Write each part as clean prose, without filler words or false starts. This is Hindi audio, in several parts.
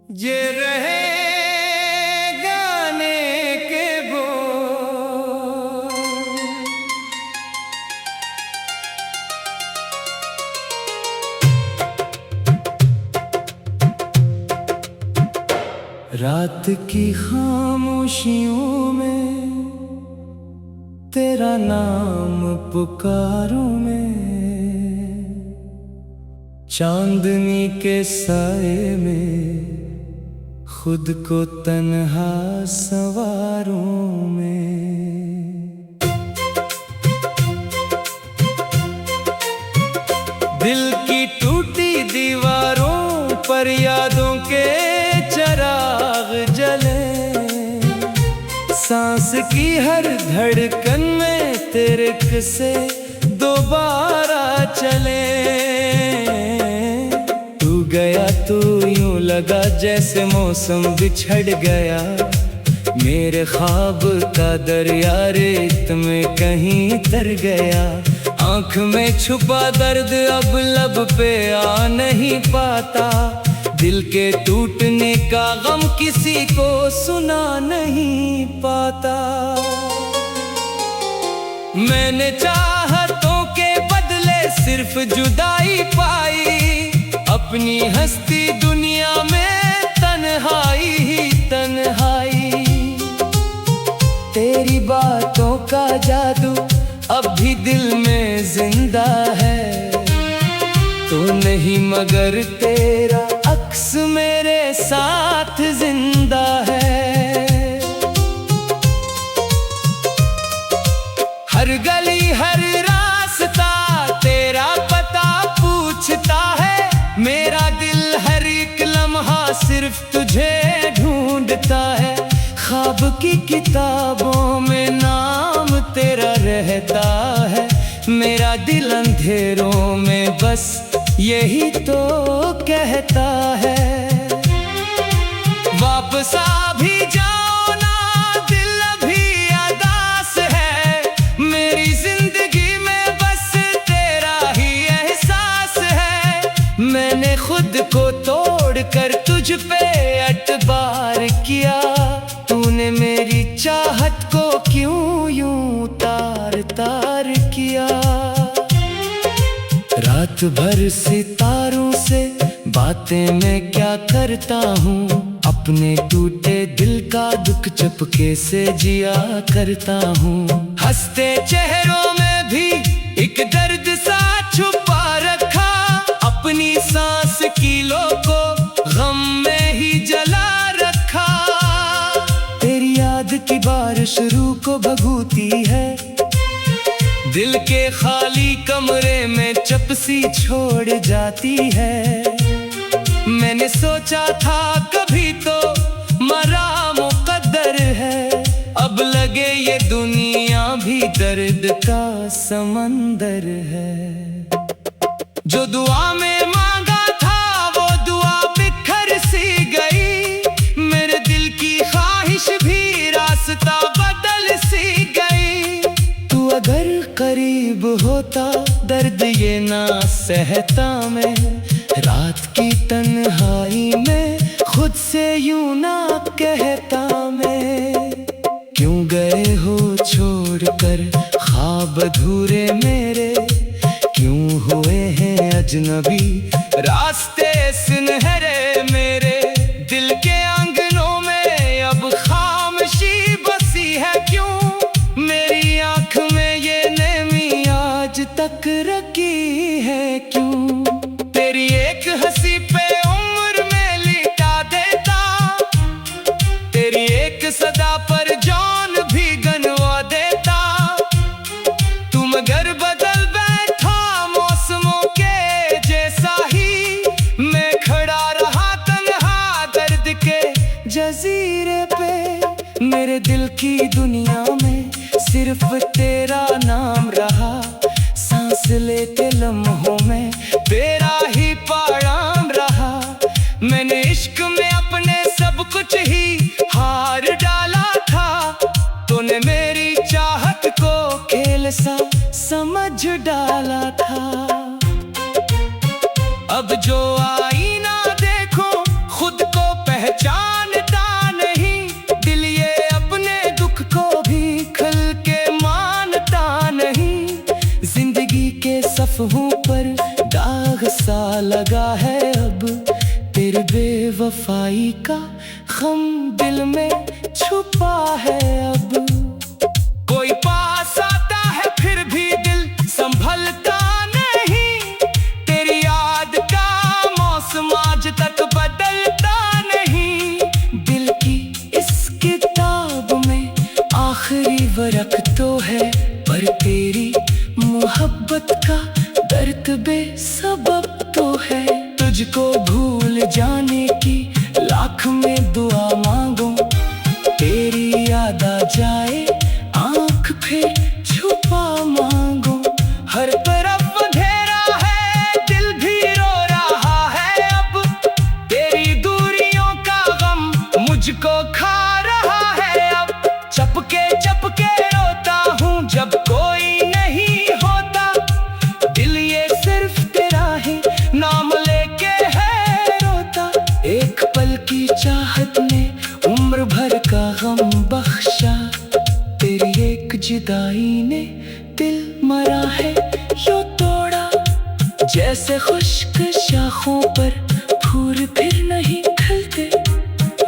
ये रहे गाने के बोल, रात की खामोशियों में तेरा नाम पुकारूं मैं, चांदनी के साए में खुद को तन्हा संवारूं मैं। दिल की टूटी दीवारों पर यादों के चिराग जले, सांस की हर धड़कन में तेरे किस्से दोबारा चले। तू गया तो यूं लगा जैसे मौसम बिछड़ गया, मेरे ख्वाब का दरिया रेत में कहीं तर गया। आँख में छुपा दर्द अब लब पे आ नहीं पाता, दिल के टूटने का गम किसी को सुना नहीं पाता। मैंने चाहतों के बदले सिर्फ जुदाई पाई, अपनी हस्ती दुनिया में तन्हाई ही तन्हाई। तेरी बातों का जादू अब भी दिल में जिंदा है, तो नहीं मगर तेरा अक्स मेरे साथ जिंदा है। हर गली हर रास्ता तेरा पता पूछता है, मेरा दिल हर एक लम्हा सिर्फ तुझे ढूंढता है। ख्वाब की किताबों में नाम तेरा रहता है, मेरा दिल अंधेरों में बस यही तो कहता है। वापस आ भी जाओ ना, दिल अभी अदास है, मेरी जिंदगी में बस तेरा ही एहसास है। मैंने खुद को तोड़ कर तुझ पे एतबार किया, तूने मेरी चाहत को क्यों यूं तार तार किया। रात भर सितारों से बातें मैं क्या करता हूँ, अपने टूटे दिल का दुख चुपके से जिया करता हूँ। हंसते चेहरों में भी एक दर्द सा छुपा रखा, अपनी सांस कीलों को गम में ही जला रखा। तेरी याद की बारिश रूह को भगूती है, दिल के खाली कमरे में चपसी छोड़ जाती है। मैंने सोचा था कभी तो मरा मुकद्दर है, अब लगे ये दुनिया भी दर्द का समंदर है। जो दुआ में मांगा था वो दुआ बिखर सी गई, मेरे दिल की ख्वाहिश भी रास्ता बदल सी गई। तू अगर करीब होता दर्द ये ना सहता मैं, रात की तन्हाई में खुद से यूं ना कहता मैं। क्यों गए हो छोड़कर ख्वाब अधूरे मेरे, क्यों हुए हैं अजनबी रास्ते सुनहरे मेरे। दिल के आंगनों में अब खामोशी बसी है, क्यों मेरी आंख में ये नमी आज तक रखी है क्यों। तेरी एक हंसी पे उम्र में लिटा देता, तेरी एक सदा पर जान भी गनवा देता। तू मगर बदल बैठा मौसमों के जैसा ही, मैं खड़ा रहा तन्हा दर्द के जजीरे पे। मेरे दिल की दुनिया में सिर्फ तेरा नाम रहा, सांस लेते लम्हों में तेरा ही पैगाम रहा। मैंने इश्क में अपने सब कुछ ही हार डाला था, तूने मेरी चाहत को खेल सा समझ डाला था। अब जो आईना देखो खुद को लगा है अब, तेरे बेवफाई का गम दिल में छुपा है अब। कोई पास आता है फिर भी दिल संभलता नहीं, तेरी याद का मौसम आज तक बदलता नहीं। दिल की इस किताब में आखिरी वर्क तो है, पर तेरी मोहब्बत का दर्द बेसबब तो है। तुझको भूल जाने की लाख में दुआ मांगूं, तेरी याद आ जाए आँख फिर छुपा मांगूं। हर तरफ अंधेरा है, दिल भी रो रहा है अब, तेरी दूरियों का गम मुझको खा रहा है अब। चपके चपके रोता हूँ जब कोई नहीं होता, दिल ये सिर्फ तेरा ही नाम लेके है रोता। एक पल की चाहत ने उम्र भर का गम बख्शा, तेरी एक जुदाई ने दिल मरा है यूं तोड़ा। जैसे खुश्क शाखों पर फूल फिर नहीं खिलते,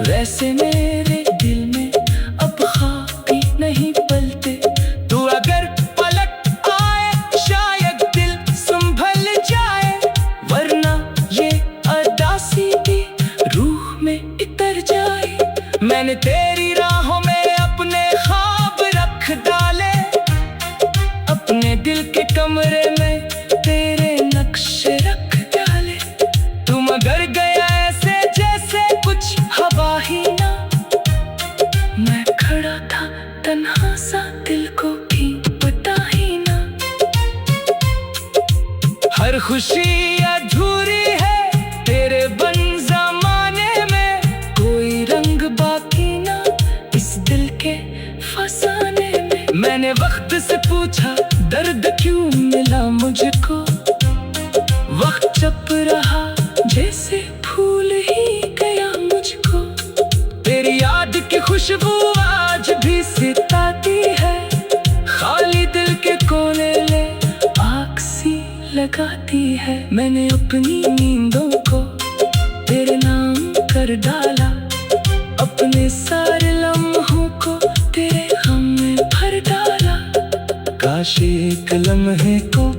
वैसे मेरे दिल में अब ख्वाब भी नहीं पलते। तू अगर पलट आए शायद दिल संभल जाए, वरना ये अदासी भी रूह में इतर जाए। मैंने तेरी राहों में अपने ख्वाब रख डाले, अपने दिल के कमरे में तेरे नक्शे रख डाले। तुम अगर गया ऐसे जैसे कुछ हवा ही ना, मैं खड़ा था तन्हा सा दिल को भी पता ही ना। हर खुशी अधूरी है तेरे बन जमाने में, कोई रंग बाकी ना इस दिल के फसाने में। मैंने वक्त से पूछा दर्द क्यों मिला मुझको, वक्त चुप रहा जैसे भूल ही गया मुझको। तेरी याद की खुशबू आज भी सिताती है, खाली दिल के कोने ले आग सी लगाती है। मैंने अपनी नींदों को तेरे नाम कर डाला, अपने सारे लम्हों को तेरे गम में भर डाला। काश एक लम्हे को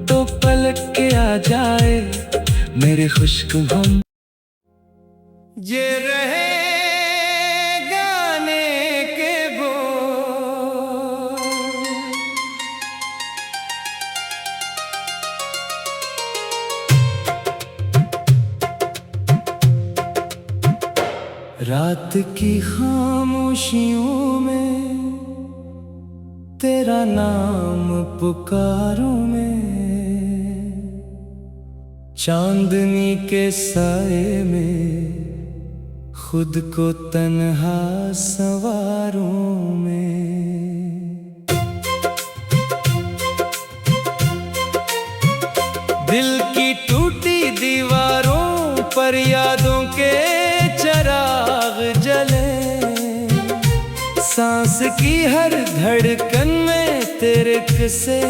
तो पलट के आ जाए मेरे खुश्क गम। ये रहे गाने के बोल, रात की खामोशियों में तेरा नाम पुकारूं मैं, चांदनी के साए में खुद को तन्हा संवारूं मैं। दिल की टूटी दीवारों पर यादों के चिराग जले, सांस की हर धड़कन में तेरे किस्से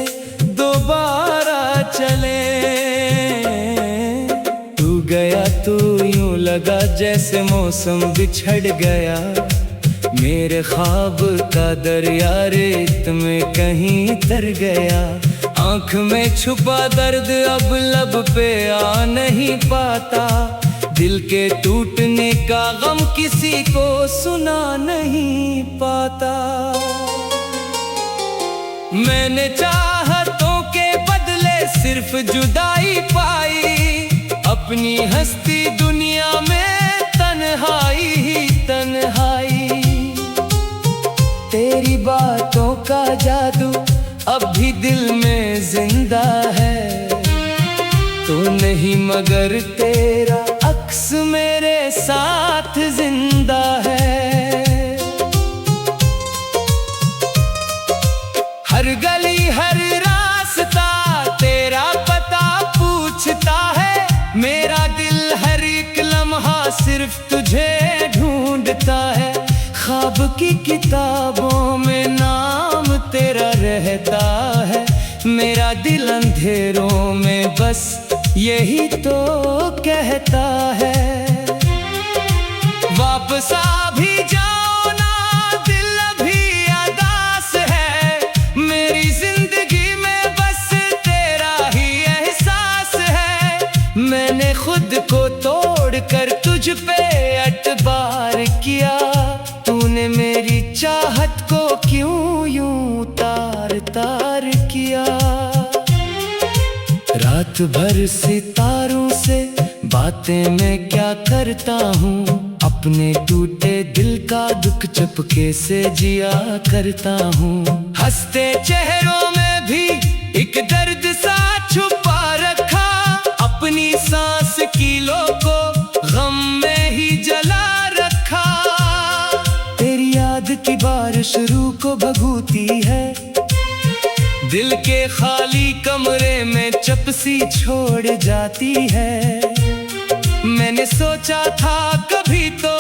दोबारा चले। तू गया तो यूं लगा जैसे मौसम बिछड़ गया, मेरे ख्वाब का दरिया रेत में कहीं तर गया। आँख में छुपा दर्द अब लब पे आ नहीं पाता, दिल के टूटने का गम किसी को सुना नहीं पाता। मैंने चाहतों के बदले सिर्फ जुदाई पाई, अपनी हस्ती दुनिया में तन्हाई ही तन्हाई। तेरी बातों का जादू अब भी दिल में जिंदा है, तो नहीं मगर तेरा अक्स मेरे साथ जिंदा है। हर गली हर रास्ता तेरा पता पूछता है, मेरा दिल हर एक लम्हा सिर्फ तुझे ढूंढता है। ख्वाब की किताबों में नाम तेरा रहता है, मेरा दिल अंधेरों में बस यही तो कहता है वापस आ भी जाओ ना, दिल अभी अदास है। मेरी जिंदगी में बस तेरा ही एहसास है। मैंने खुद को तोड़ कर तुझ पे एतबार किया, तूने मेरी चाहत को क्यों यूं तार तार किया। रात भर सितारों से बातें मैं क्या करता हूँ, अपने टूटे दिल का दुख चुपके से जिया करता हूँ। हंसते चेहरों में भी एक दर्द सा छुपा रखा, अपनी सांस कीलों को गम में ही जला रखा। तेरी याद की बारिश रूह को भगूती है, दिल के खाली कमरे में चपसी छोड़ जाती है। मैंने सोचा था कभी तो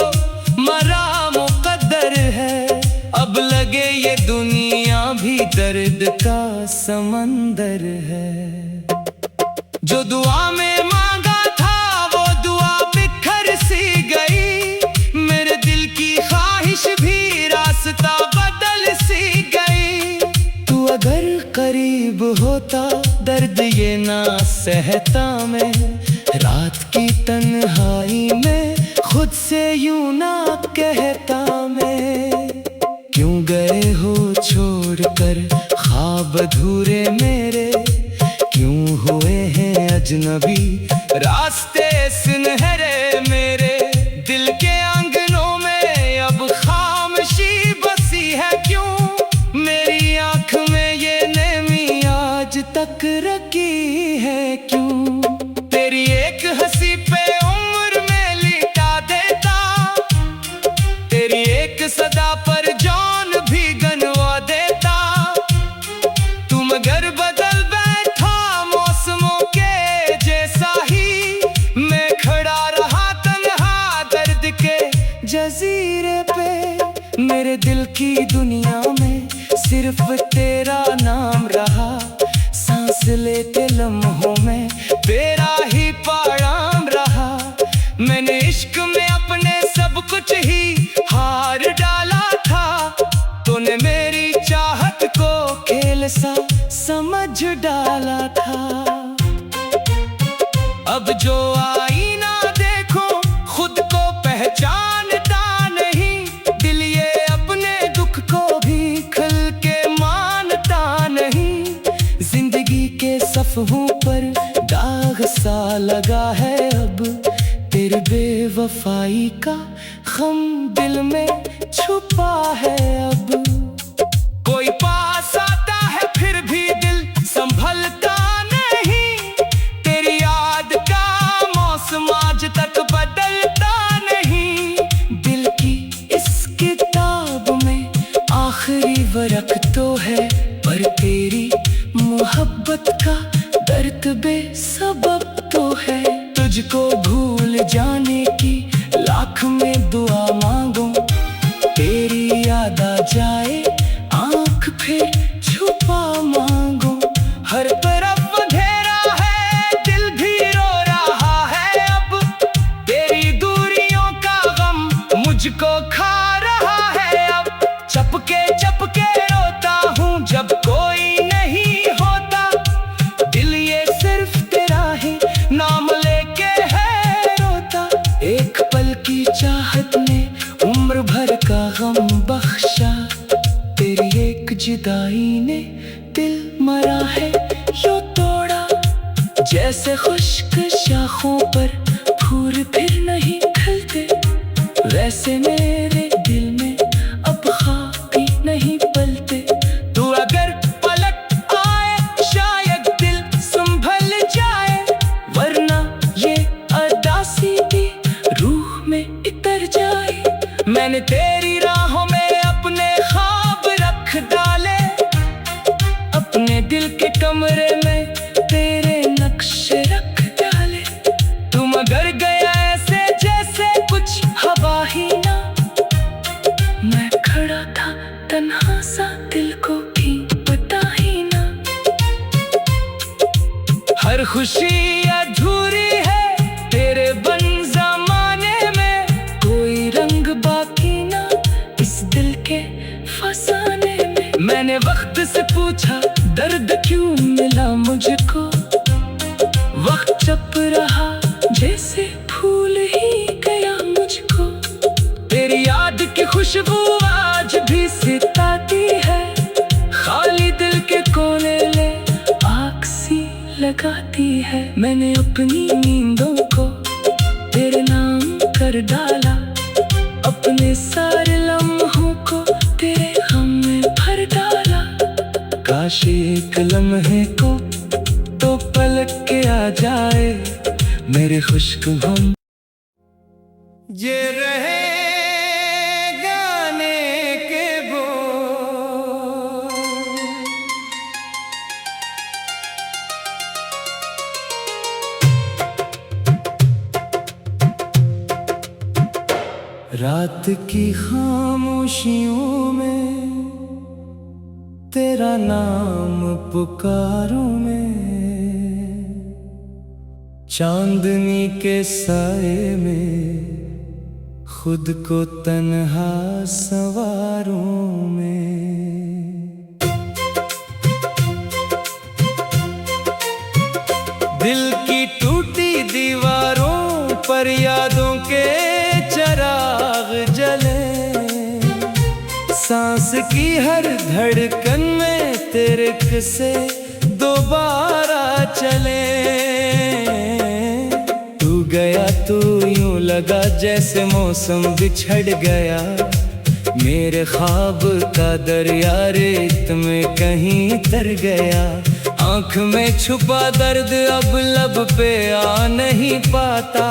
मरा मुकद्दर है, अब लगे ये दुनिया भी दर्द का समंदर है। जो दुआ में मांगा था वो दुआ बिखर सी गई, मेरे दिल की ख्वाहिश भी रास्ता बदल सी गई। तू अगर करीब होता दर्द ये ना सहता मैं, रात की तन्हाई में खुद से यूं ना कहता मैं। क्यों गए हो छोड़कर ख्वाब अधूरे मेरे, क्यों हुए हैं अजनबी रास्ते सुनहरे मेरे। दिल के आंगनों में अब खामोशी बसी है, क्यों मेरी आंख में ये नेमी आज तक रखी है क्यों। तेरी एक हंसी पे उम्र में लिटा देता, तेरी एक सदा पर जान भी गनवा देता। तुम अगर बदल बैठा मौसमों के जैसा ही, मैं खड़ा रहा तन्हा दर्द के जजीरे पे। मेरे दिल की दुनिया में सिर्फ तेरा नाम रहा, सांस लेते लम्हों में तेरा ही पैगाम रहा। मैंने इश्क में अपने सब कुछ ही हार डाला था, तूने मेरी चाहत को खेल सा समझ डाला था। अब जो आईना देखो खुद को पहचानता नहीं, दिल ये अपने दुख को भी खुल के मानता नहीं। जिंदगी के सफ़हों पर दाग सा लगा है अब, तेरे बेवफाई का गम दिल में छुपा है अब। कोई पास आता है फिर भी दिल संभलता नहीं, तेरी याद का मौसम आज तक बदलता नहीं। दिल की इस किताब में आखिरी वरक तो है, पर तेरी मोहब्बत का दर्द बेसबब तो है। तुझको भूल जाने की लाख में दुआ मांगो, तेरी याद आ जाए आंख फिर छुपा मांगो। हर तरफ अंधेरा है दिल भी रो रहा है अब, तेरी दूरियों का गम मुझको खा रहा है अब। चपके चपके रोता हूँ जब कोई नहीं होता, दिल ये सिर्फ तेरा ही नाम लेके है रोता। एक पल की चाहत ने उम्र भर का गम बख्शा, तेरी एक जुदाई ने दिल मरा है यूं तोड़ा। जैसे खुश्क शाखों पर फूल फिर नहीं खिलते, वैसे मेरे दिल में अब ख्वाब भी नहीं पलते। तू अगर पलट आए शायद दिल संभल जाए, वरना ये अदासी भी रूह में इतर जाए। मैंने तेरी राहों में अपने ख्वाब रख डाले, अपने दिल के कमरे में तेरे नक्शे रख डाले। तुम अगर गया ऐसे जैसे कुछ हवा ही ना, मैं खड़ा था तन्हा सा दिल को भी पता ही ना। हर खुशी अधूरी खुशबू आज भी सिताती है, खाली दिल के कोने ले आग सी लगाती है। मैंने अपनी नींदों को तेरे नाम कर डाला, अपने सारे लम्हों को तेरे गम में भर डाला। काश एक लम्हे को तो पलट के आ जाए मेरे खुश्क गम। ये रहे गाने के बोल, रात की खामोशियों में तेरा नाम पुकारूं मैं, चांदनी के साए में खुद को तन्हा संवारूं मैं। दिल की टूटी दीवारों पर यादों के चिराग जले, सांस की हर धड़कन में तेरे किस्से दोबारा चले। तू गया तो यूं लगा जैसे मौसम बिछड़ गया, मेरे ख्वाब का दरिया रेत में कहीं तर गया। आँख में छुपा दर्द अब लब पे आ नहीं पाता,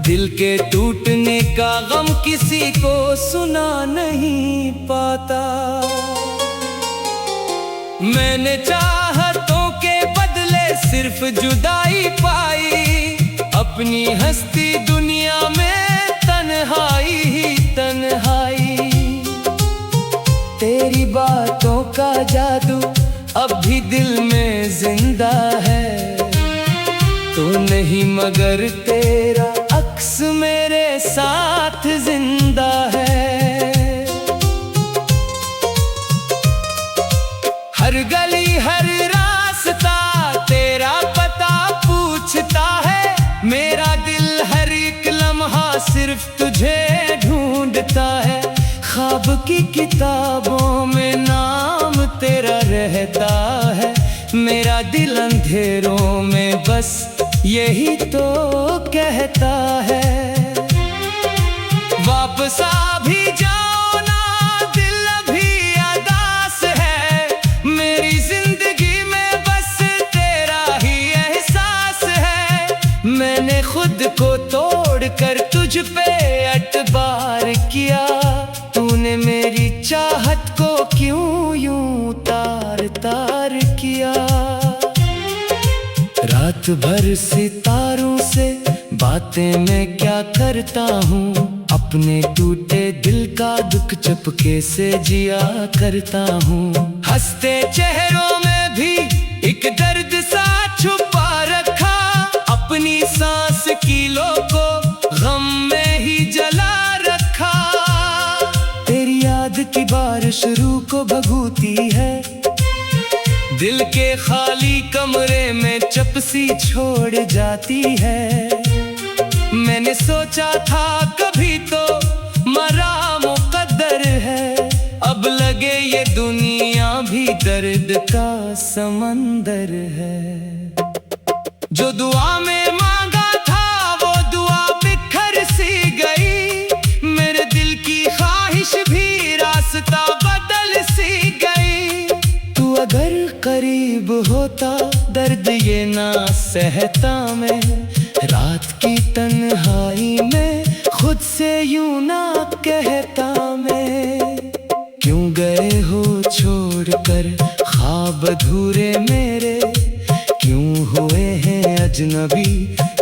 दिल के टूटने का गम किसी को सुना नहीं पाता। मैंने चाहतों के बदले सिर्फ जुदाई पाई, अपनी हस्ती दुनिया में तन्हाई ही तन्हाई। तेरी बातों का जादू अब भी दिल में जिंदा है, तो नहीं मगर तेरा अक्स मेरे साथ जिंदा है। हर गली हर रास्ता तेरा पता पूछता है, मेरा दिल हर एक लम्हा सिर्फ तुझे ढूंढता है। ख्वाब की किताबों में नाम तेरा रहता है, मेरा दिल अंधेरों में बस यही तो कहता है। वापस आ भी जाओ ना, दिल अभी अदास है, मेरी जिंदगी में बस तेरा ही एहसास है। मैंने खुद को तोड़कर तुझ पे एतबार किया, तूने मेरी चाहत को क्यों यूं तार तार किया। रात भर सितारों से बातें मैं क्या करता हूँ, अपने टूटे दिल का दुख चुपके से जिया करता हूँ। हंसते चेहरों में भी एक दर्द सा छुपा रखा, अपनी सांस कीलों को गम में ही जला रखा। तेरी याद की बारिश रूह को भगूती है, दिल के खाली कमरे में चपसी छोड़ जाती है। मैंने सोचा था कभी तो मरा मुकद्दर है, अब लगे ये दुनिया भी दर्द का समंदर है। जो दुआ में मांगा था वो दुआ बिखर सी गई, मेरे दिल की ख्वाहिश भी रास्ता बदल सी गई। तू अगर करीब होता दर्द ये ना सहता मैं, रात की तन्हाई में खुद से यूं ना कहता मैं। क्यों गए हो छोड़कर ख्वाब अधूरे मेरे, क्यों हुए हैं अजनबी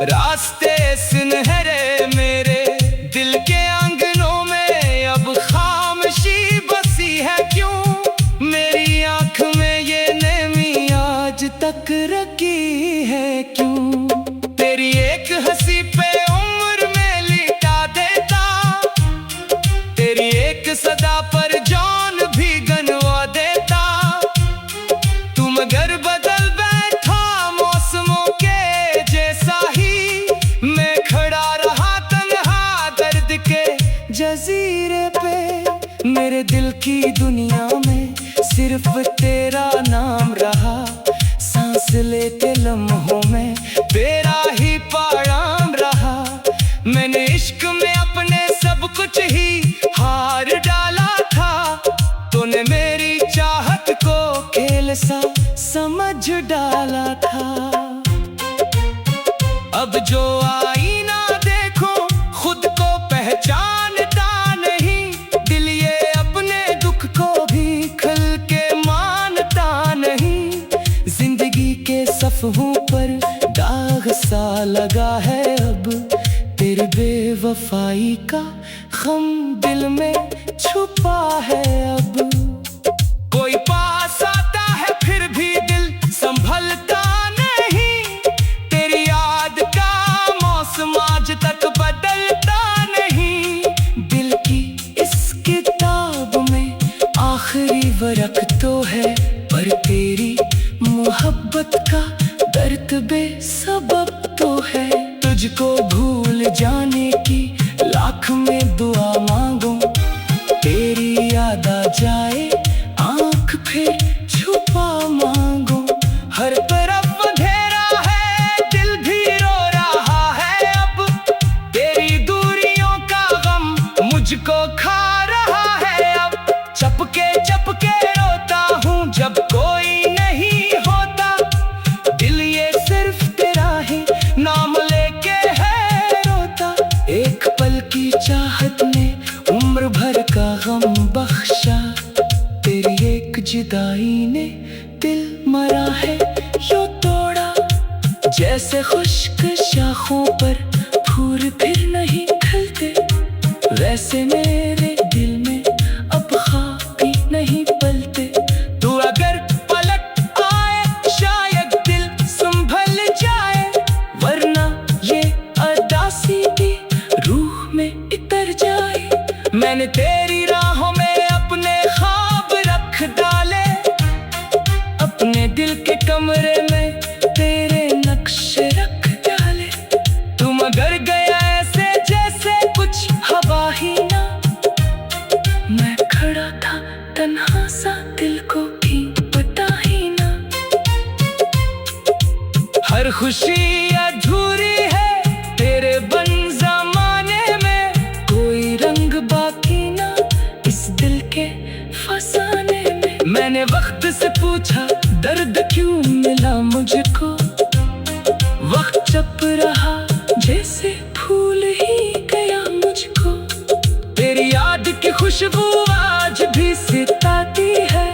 रास्ते सुनहरे मेरे। दिल के आंगनों में अब खामोशी बसी है, क्यों मेरी आंख में ये नेमी आज तक रखी है क्यों। तेरी एक हंसी पे उम्र में लिटा देता, तेरी एक सदा पर जान भी गनवा देता। तू मगर बदल बैठा मौसमों के जैसा ही, मैं खड़ा रहा तन्हा दर्द के जजीरे पे। मेरे दिल की दुनिया में सिर्फ तेरा नाम रहा। सांस लेते लम्हों में तेरा ही पैगाम रहा। मैंने इश्क में अपने सब कुछ ही हार डाला था। तूने मेरी चाहत को खेल सा समझ डाला था। अब जो आईना देखूं खुद को पहचानता नहीं। दिल ये अपने दुख को भी खुल के मानता नहीं। जिंदगी के सफ़हों पर दाग सा लगा है अब। तेरे बेवफाई का गम दिल में छुपा है अब। कोई पास आता है फिर भी दिल संभलता नहीं। तेरी याद का मौसम आज तक बदलता नहीं। दिल की इस किताब में आखिरी वरक तो है, पर तेरी मोहब्बत का दर्द बेसबब तो है। तुझको भूल जाने की लाख में दुआ मांगो। तेरी याद आ जाए आँख फिर छुपा मांगो। हर तरफ अंधेरा है दिल भी रो रहा है अब। तेरी दूरियों का गम मुझको खा रहा है अब। चपके चपके रोता हूँ जब कोई नहीं होता। दिल ये सिर्फ तेरा ही नाम लेके है रोता। एक पल की चाहत ने उम्र भर का गम बख्शा। तेरी एक जुदाई ने दिल मरा है यूं तोड़ा। जैसे खुश्क शाखों पर फूल फिर नहीं खिलते, वैसे मेरे दिल में अब ख्वाब भी नहीं पलते। तू अगर पलट आए शायद दिल संभल जाए, वरना ये अदासी भी रूह में इतर जाए। मैंने तेरी राहों में अपने ख्वाब रख डाले। अपने दिल के कमरे में तेरे नक्शे रख डाले। तुम अगर गया ऐसे जैसे कुछ हवा ही ना। मैं खड़ा था तन्हा सा दिल को भी पता ही ना। हर खुशी अधूरी है तेरे बन ज़माने में। कोई रंग बाकी ना इस दिल के फसाने में। मैंने वक्त से पूछा दर्द क्यों मिला मुझको। वक्त चुप रहा जैसे भूल ही गया मुझको। तेरी याद की खुशबू आज भी सताती है।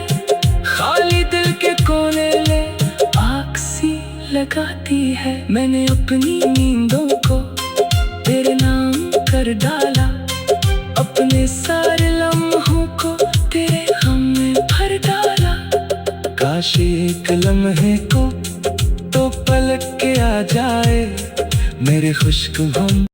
खाली दिल के कोने ले आग सी लगाती है। मैंने अपनी नींदों को तेरे नाम कर डाला। अपने सारे लम्हों को तेरे गम में भर डाला। काश एक लम्हे को तो पलट के आ जाए मेरे खुश्क गम।